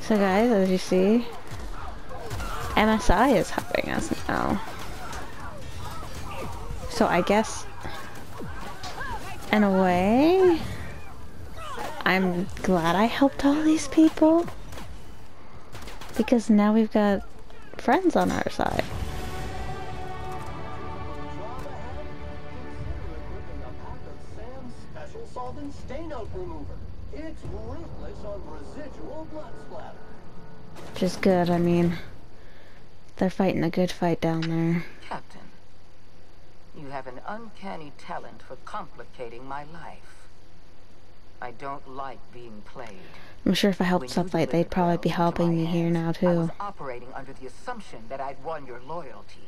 So guys, as you see, MSI is helping us now. So I guess, in a way, I'm glad I helped all these people. Because now we've got friends on our side. It's ruthless on residual blood splatter. Which is good, I mean, they're fighting a good fight down there. Captain, you have an uncanny talent for complicating my life. I don't like being played. I'm sure if I helped Sunlight, they'd probably be helping me here now I too. was operating under the assumption that I'd won your loyalty.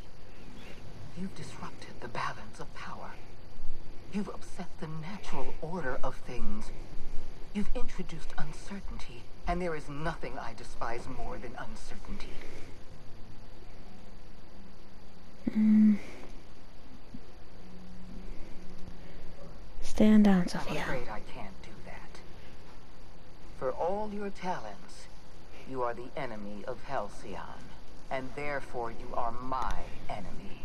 You've disrupted the balance of power. You've upset the natural order of things. You've introduced uncertainty, and there is nothing I despise more than uncertainty. Stand down, I'm Sophia. afraid I can't do that. For all your talents, you are the enemy of Halcyon, and therefore you are my enemy.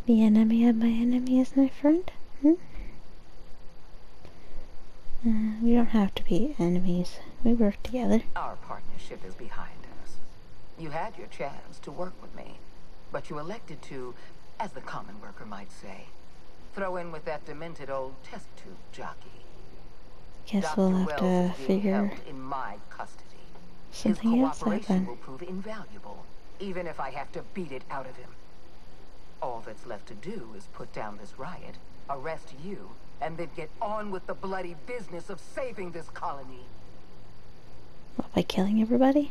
The enemy of my enemy is my friend? We don't have to be enemies. We work together. Our partnership is behind us. You had your chance to work with me, but you elected to, as the common worker might say, throw in with that demented old test tube jockey. Guess Dr. we'll have Wells to is being figure held in my custody. something His else out cooperation then. will prove invaluable, even if I have to beat it out of him. All that's left to do is put down this riot, arrest you, and then get on with the bloody business of saving this colony. What, by killing everybody?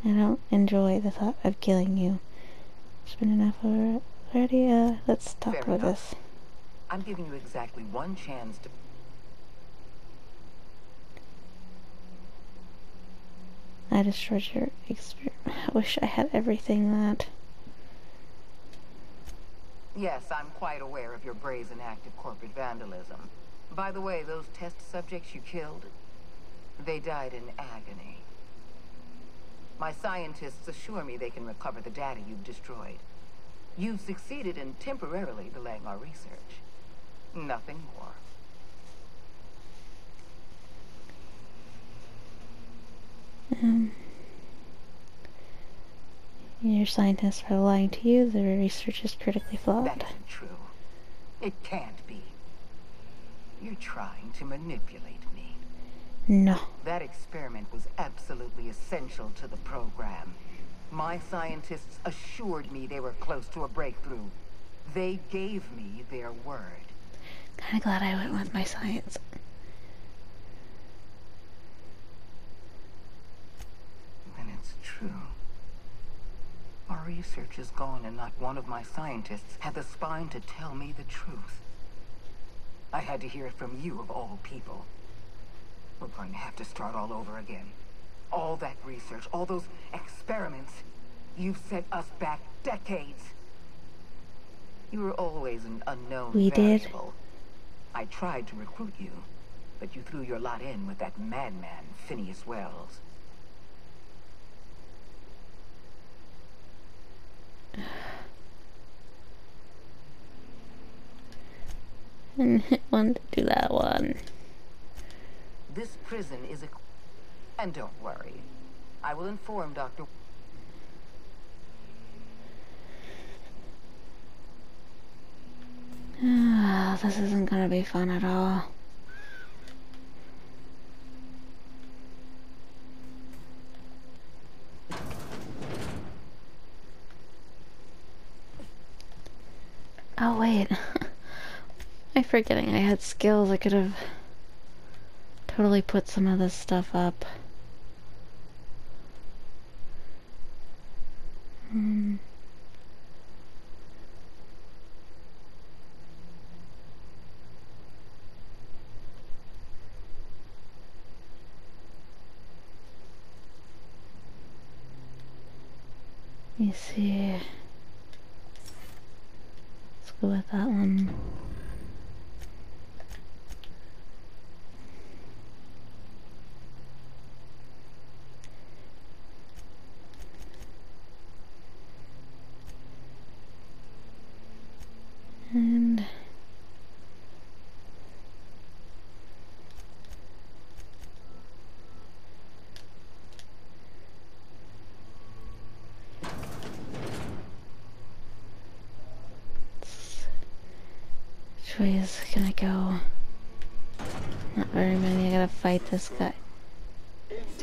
I don't enjoy the thought of killing you. It's been enough already. Let's talk Fair about enough. this. I'm giving you exactly one chance to... I destroyed your experiment. I wish I had everything that... Yes, I'm quite aware of your brazen act of corporate vandalism. By the way, those test subjects you killed, they died in agony. My scientists assure me they can recover the data you've destroyed. You've succeeded in temporarily delaying our research. Nothing more. Your scientists are lying to you. The research is critically flawed. That isn't true. It can't be. You're trying to manipulate me. No. That experiment was absolutely essential to the program. My scientists assured me they were close to a breakthrough. They gave me their word. Kinda glad I went with my science. Then it's true. Our research is gone, and not one of my scientists had the spine to tell me the truth. I had to hear it from you of all people. We're going to have to start all over again. All that research, all those experiments, you've set us back decades. You were always an unknown variable. I tried to recruit you, but you threw your lot in with that madman, Phineas Wells. And I wanted to do that one. This prison is a... And don't worry. I will inform Dr. This isn't gonna be fun at all. Oh wait. I'm forgetting I had skills. I could have totally put some of this stuff up. Let me see. Let's go with that one. way is gonna go? Not very many. I gotta fight this guy.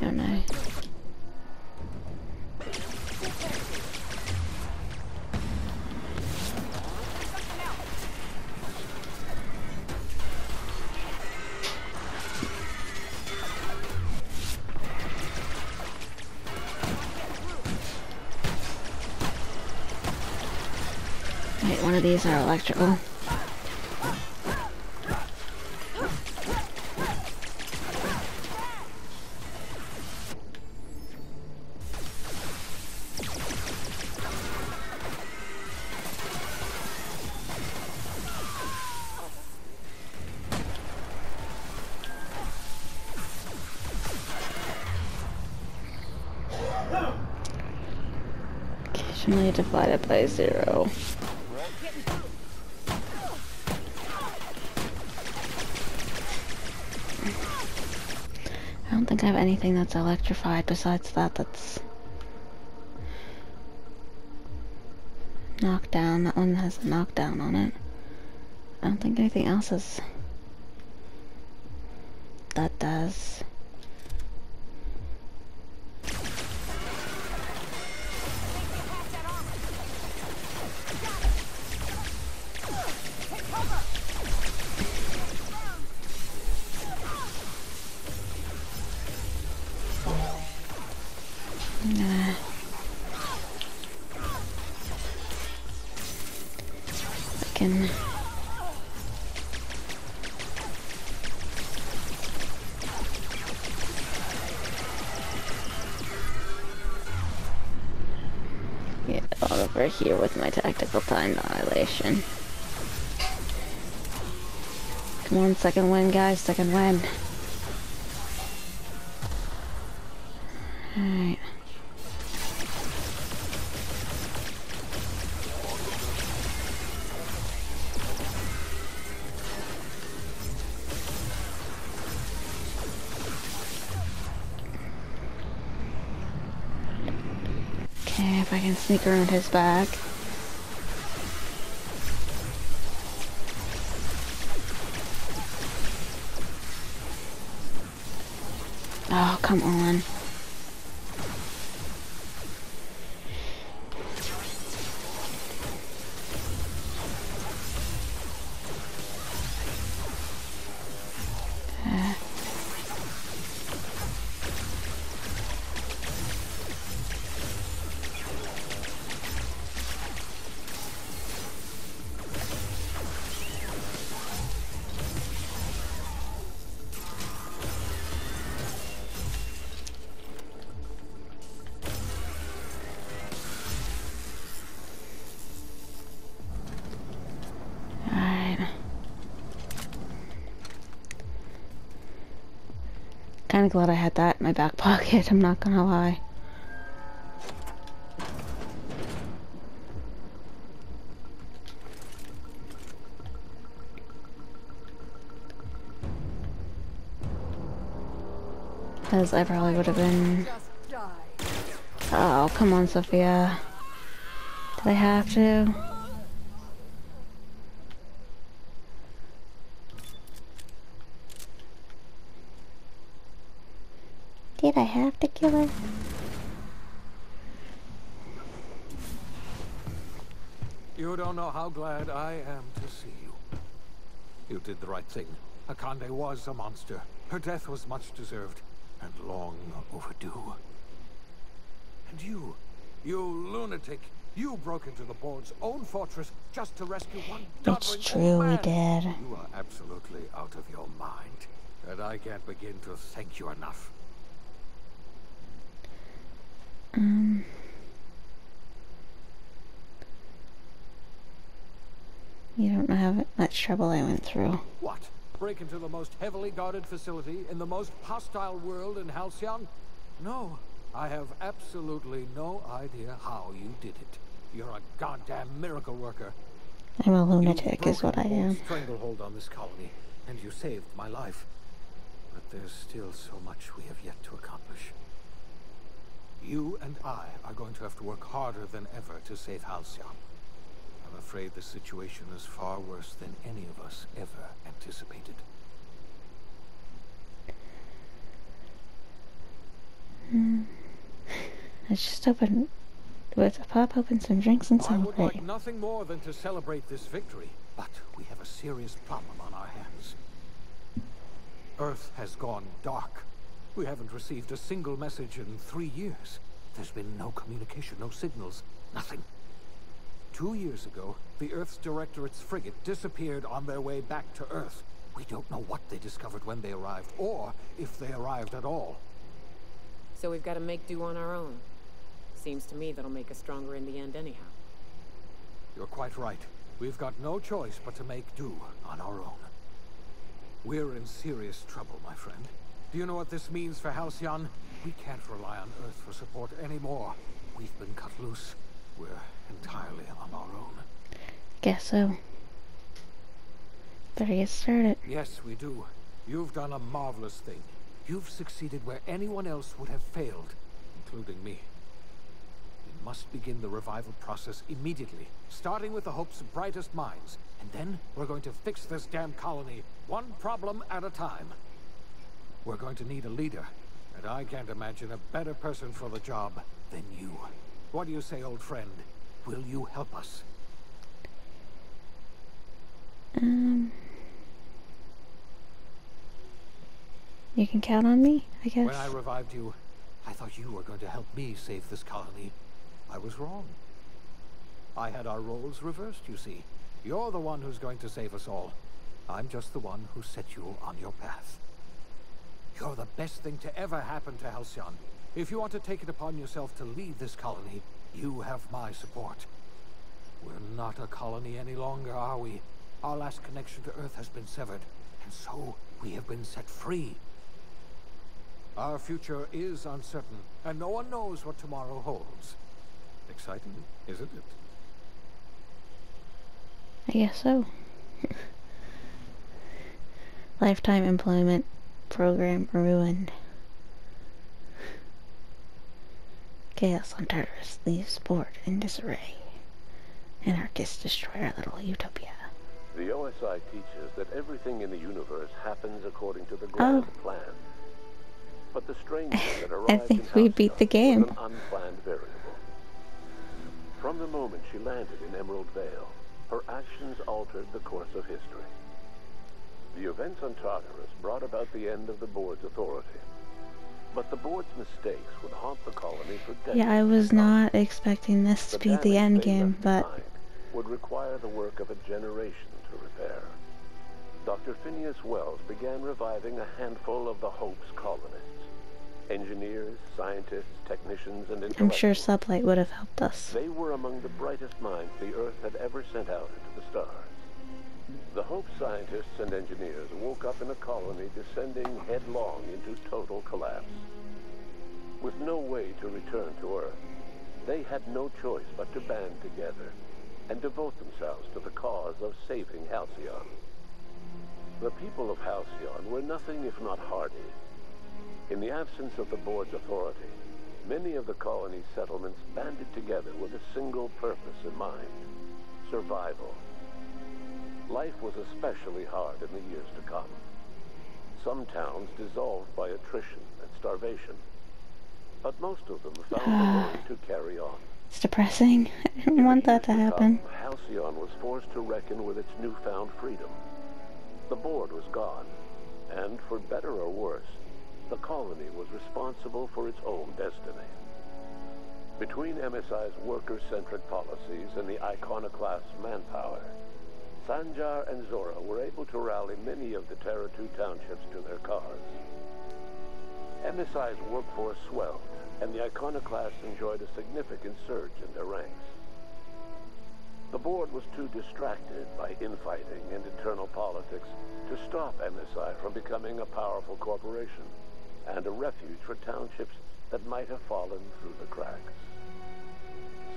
Don't I? Wait, one of these are electrical. Occasionally divided by 0. I don't think I have anything that's electrified besides that's knocked down. That one has a knockdown on it. I don't think anything else is that does. I'm gonna fucking get over here with my tactical time annihilation. Come on, second win, guys, second win. Alright. Okay, if I can sneak around his back. Oh, come on. Kinda glad I had that in my back pocket, I'm not gonna lie. Because I probably would have been... Oh, come on, Sophia. Did I have to? Did I have to kill her? You don't know how glad I am to see you. You did the right thing. Akande was a monster. Her death was much deserved, and long overdue. And you lunatic, you broke into the board's own fortress just to rescue one It's doddering true, old we man. did. You are absolutely out of your mind, and I can't begin to thank you enough. You don't know how much trouble I went through. What? Break into the most heavily guarded facility in the most hostile world in Halcyon? No, I have absolutely no idea how you did it. You're a goddamn miracle worker. I'm a lunatic, is what I am. Stranglehold on this colony, and you saved my life. But there's still so much we have yet to accomplish. You and I are going to have to work harder than ever to save Halcyon. I'm afraid the situation is far worse than any of us ever anticipated. Let's just let's pop open some drinks and I would celebrate. like nothing more than to celebrate this victory, but we have a serious problem on our hands. Earth has gone dark. We haven't received a single message in 3 years. There's been no communication, no signals, nothing. 2 years ago, the Earth's Directorate's frigate disappeared on their way back to Earth. We don't know what they discovered when they arrived, or if they arrived at all. So we've got to make do on our own. Seems to me that'll make us stronger in the end anyhow. You're quite right. We've got no choice but to make do on our own. We're in serious trouble, my friend. Do you know what this means for Halcyon? We can't rely on Earth for support anymore. We've been cut loose. We're entirely on our own. Guess so. Better get started. Yes, we do. You've done a marvelous thing. You've succeeded where anyone else would have failed, including me. We must begin the revival process immediately, starting with the Hope's brightest minds. And then we're going to fix this damn colony, one problem at a time. We're going to need a leader, and I can't imagine a better person for the job than you. What do you say, old friend? Will you help us? You can count on me, I guess. When I revived you, I thought you were going to help me save this colony. I was wrong. I had our roles reversed, you see. You're the one who's going to save us all. I'm just the one who set you on your path. You're the best thing to ever happen to Halcyon. If you want to take it upon yourself to lead this colony, you have my support. We're not a colony any longer, are we? Our last connection to Earth has been severed, and so we have been set free. Our future is uncertain, and no one knows what tomorrow holds. Exciting, isn't it? I guess so. Lifetime employment program ruined. Chaos on Tartarus leaves sport in disarray. Anarchists destroy our little utopia. The OSI teaches that everything in the universe happens according to the grand plan. But the stranger that arrived I think we beat the game. was an unplanned variable. From the moment she landed in Emerald Vale, her actions altered the course of history. The events on Tartarus brought about the end of the board's authority. But the board's mistakes would haunt the colony for decades. Yeah, I was not expecting this to be the end game, but would require the work of a generation to repair. Dr. Phineas Wells began reviving a handful of the Hope's colonists. Engineers, scientists, technicians, and I'm sure intellectuals. Sublight would have helped us. They were among the brightest minds the Earth had ever sent out into the stars. The Hope scientists and engineers woke up in a colony descending headlong into total collapse. With no way to return to Earth, they had no choice but to band together and devote themselves to the cause of saving Halcyon. The people of Halcyon were nothing if not hardy. In the absence of the board's authority, many of the colony's settlements banded together with a single purpose in mind: survival. Life was especially hard in the years to come. Some towns dissolved by attrition and starvation, but most of them found a way to carry on. It's depressing. I didn't want that to happen. Halcyon was forced to reckon with its newfound freedom. The board was gone, and for better or worse, the colony was responsible for its own destiny. Between MSI's worker-centric policies and the iconoclast manpower, Sanjar and Zora were able to rally many of the Terra 2 townships to their cause. MSI's workforce swelled, and the iconoclasts enjoyed a significant surge in their ranks. The board was too distracted by infighting and internal politics to stop MSI from becoming a powerful corporation and a refuge for townships that might have fallen through the cracks.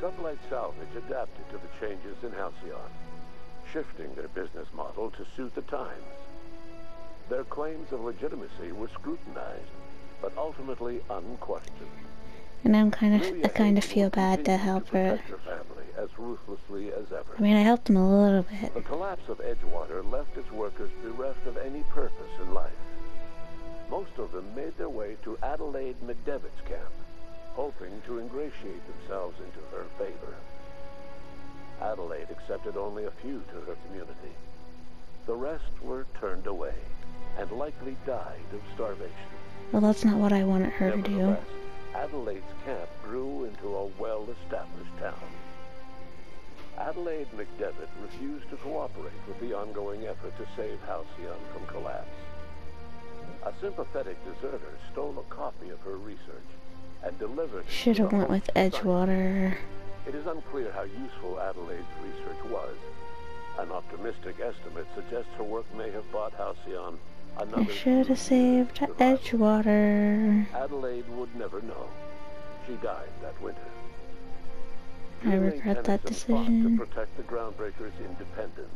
Sublight Salvage adapted to the changes in Halcyon, shifting their business model to suit the times. Their claims of legitimacy were scrutinized, but ultimately unquestioned. And I Lilia kind of Hayes feel will bad to continue help to her. protect her family as ruthlessly as ever. I mean, I helped him a little bit. The collapse of Edgewater left its workers bereft of any purpose in life. Most of them made their way to Adelaide McDevitt's camp, hoping to ingratiate themselves into her favor. Adelaide accepted only a few to her community. The rest were turned away and likely died of starvation. Well, that's not what I wanted her to do. Nevertheless, Adelaide's camp grew into a well-established town. Adelaide McDevitt refused to cooperate with the ongoing effort to save Halcyon from collapse. A sympathetic deserter stole a copy of her research and delivered it to Should have the went with Hope Society. Edgewater. It is unclear how useful Adelaide's research was. An optimistic estimate suggests her work may have bought Halcyon another I should have saved survival. Edgewater. Adelaide would never know. She died that winter. I Julie regret that Tennyson fought decision. to protect the Groundbreakers' independence.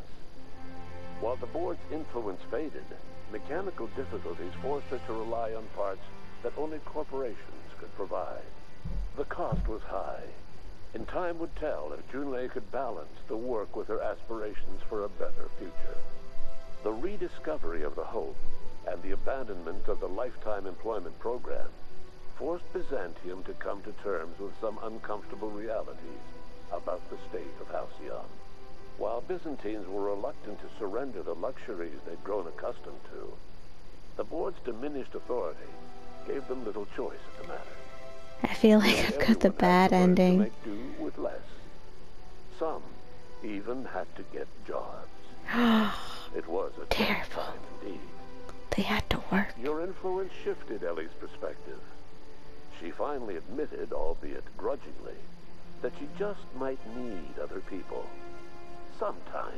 While the board's influence faded, mechanical difficulties forced her to rely on parts that only corporations could provide. The cost was high, and time would tell if Junlei could balance the work with her aspirations for a better future. The rediscovery of the Hope and the abandonment of the lifetime employment program forced Byzantium to come to terms with some uncomfortable realities about the state of Halcyon. While Byzantines were reluctant to surrender the luxuries they'd grown accustomed to, the board's diminished authority gave them little choice in the matter. I feel like I've got the Everyone had bad to learn to ending. make do with less. Some even had to get jobs. It was a tough Terrible. time indeed. They had to work. Your influence shifted Ellie's perspective. She finally admitted, albeit grudgingly, that she just might need other people. Sometimes.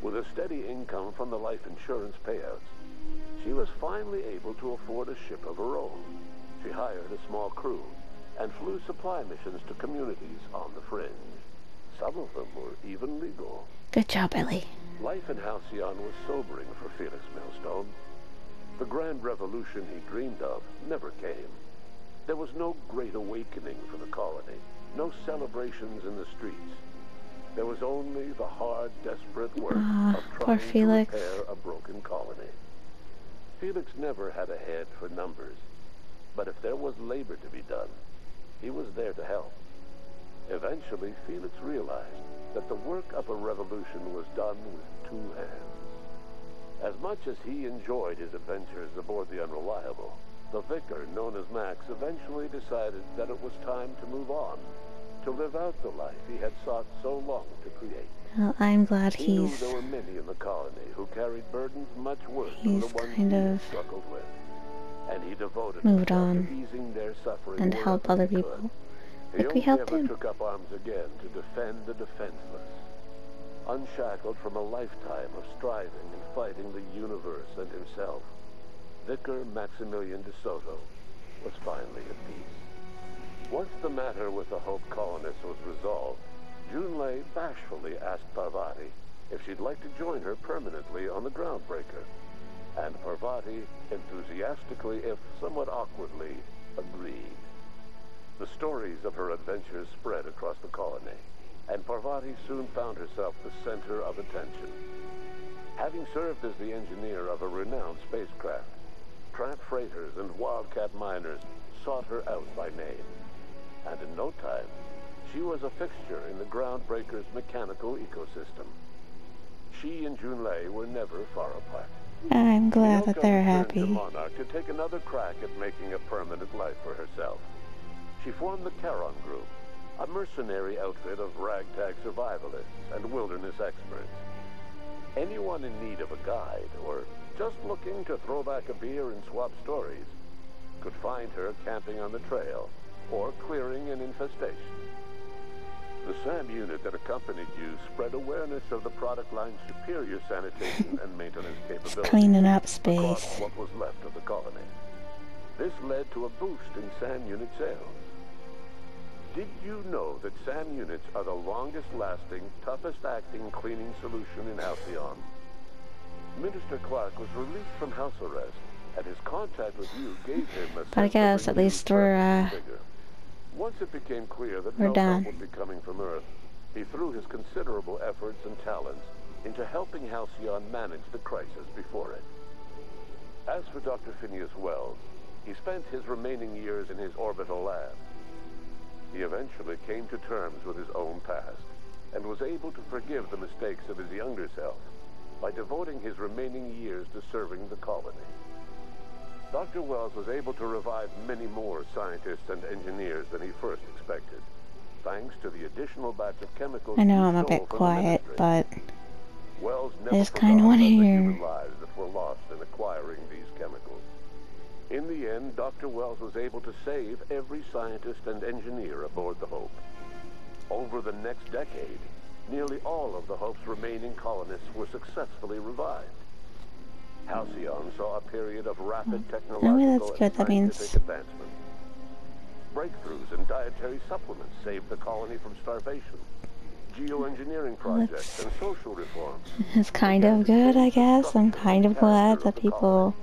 With a steady income from the life insurance payouts, she was finally able to afford a ship of her own. She hired a small crew and flew supply missions to communities on the fringe. Some of them were even legal. Good job, Ellie. Life in Halcyon was sobering for Felix Millstone. The grand revolution he dreamed of never came. There was no great awakening for the colony, no celebrations in the streets. There was only the hard, desperate work of Poor trying Felix. to repair a broken colony. Felix never had a head for numbers, but if there was labor to be done, he was there to help. Eventually, Felix realized that the work of a revolution was done with two hands. As much as he enjoyed his adventures aboard the Unreliable, the vicar, known as Max, eventually decided that it was time to move on, to live out the life he had sought so long to create. Well, I'm glad He knew he's there were many in the colony who carried burdens much worse than the he's ones kind he of struggled with, and he devoted moved himself on to easing their suffering and wherever help other he could. people. He Like we only helped ever him. took up arms again to defend the defenseless, unshackled from a lifetime of striving and fighting the universe and himself. Vicar Maximilian de Soto was finally at peace. Once the matter with the Hope colonists was resolved, Junlei bashfully asked Parvati if she'd like to join her permanently on the Groundbreaker, and Parvati enthusiastically, if somewhat awkwardly, agreed. The stories of her adventures spread across the colony, and Parvati soon found herself the center of attention. Having served as the engineer of a renowned spacecraft, tramp freighters and wildcat miners sought her out by name, and in no time, she was a fixture in the Groundbreaker's mechanical ecosystem. She and Junlei were never far apart. I'm glad that Yoko they're returned to happy. Monarch to take another crack at making a permanent life for herself. She formed the Charon Group, a mercenary outfit of ragtag survivalists and wilderness experts. Anyone in need of a guide, or just looking to throw back a beer and swap stories, could find her camping on the trail, or clearing an infestation. The SAM unit that accompanied you spread awareness of the product line's superior sanitation and maintenance capabilities Cleaning up across space. what was left of the colony. This led to a boost in SAM unit sales. Did you know that SAM units are the longest-lasting, toughest-acting cleaning solution in Halcyon? Minister Clark was released from house arrest and his contact with you gave him a But I sense guess of at renewed least we're vigor. Once it became clear that we're no done. help would be coming from Earth, he threw his considerable efforts and talents into helping Halcyon manage the crisis before it. As for Dr. Phineas Wells, he spent his remaining years in his orbital lab. He eventually came to terms with his own past, and was able to forgive the mistakes of his younger self by devoting his remaining years to serving the colony. Dr. Wells was able to revive many more scientists and engineers than he first expected, thanks to the additional batch of chemicals I know he I'm a stole bit from the quiet, Ministry. but Wells I never just kind of forgot want to the hear. human lives that were lost in acquiring these chemicals. In the end, Dr. Wells was able to save every scientist and engineer aboard the Hope. Over the next decade, nearly all of the Hope's remaining colonists were successfully revived. Halcyon saw a period of rapid technological that's and good. That means- scientific advancement. Breakthroughs in dietary supplements saved the colony from starvation. Geoengineering projects and social reforms. It's kind of good, I guess. I'm kind of glad that people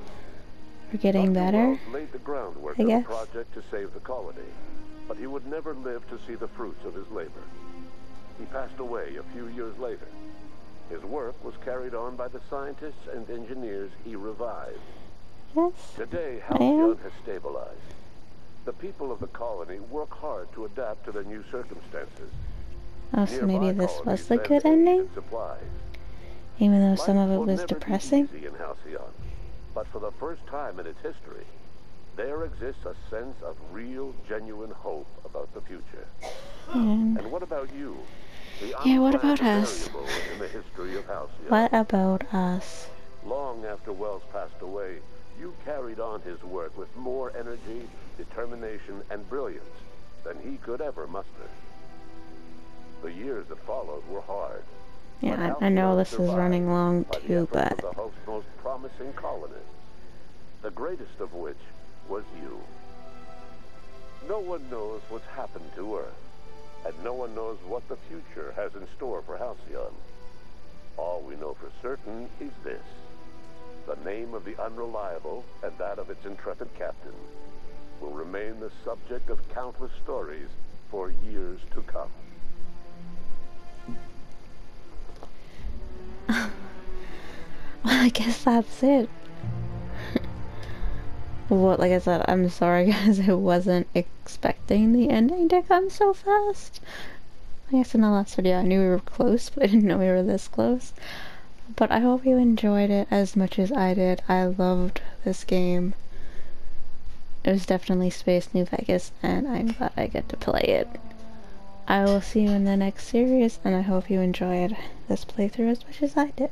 are getting Dr. better. Wells laid the groundwork I of a guess. project to save the colony, but he would never live to see the fruits of his labor. He passed away a few years later. His work was carried on by the scientists and engineers he revived. Yes, Today, I am. Halcyon has stabilized. The people of the colony work hard to adapt to the new circumstances. Oh, so maybe Nearby this was colonies the send good aid ending? and supplies. Even though some Life of it will was never be depressing. easy in Halcyon, but for the first time in its history, there exists a sense of real, genuine hope about the future. And And what about you? The Yeah, what about unplanned us? variable in the history of Halcyon. what about us? Long after Wells passed away, you carried on his work with more energy, determination, and brilliance than he could ever muster. The years that followed were hard. Yeah, I know this is running long by the too, efforts but of the Hope's most promising colonists, the greatest of which was you. No one knows what's happened to Earth, and no one knows what the future has in store for Halcyon. All we know for certain is this: the name of the Unreliable and that of its intrepid captain will remain the subject of countless stories for years to come. well, I guess that's it. What, like I said, I'm sorry guys, I wasn't expecting the ending to come so fast. I guess in the last video I knew we were close, but I didn't know we were this close. But I hope you enjoyed it as much as I did. I loved this game. It was definitely Space New Vegas, and I'm glad I get to play it. I will see you in the next series, and I hope you enjoyed this playthrough as much as I did.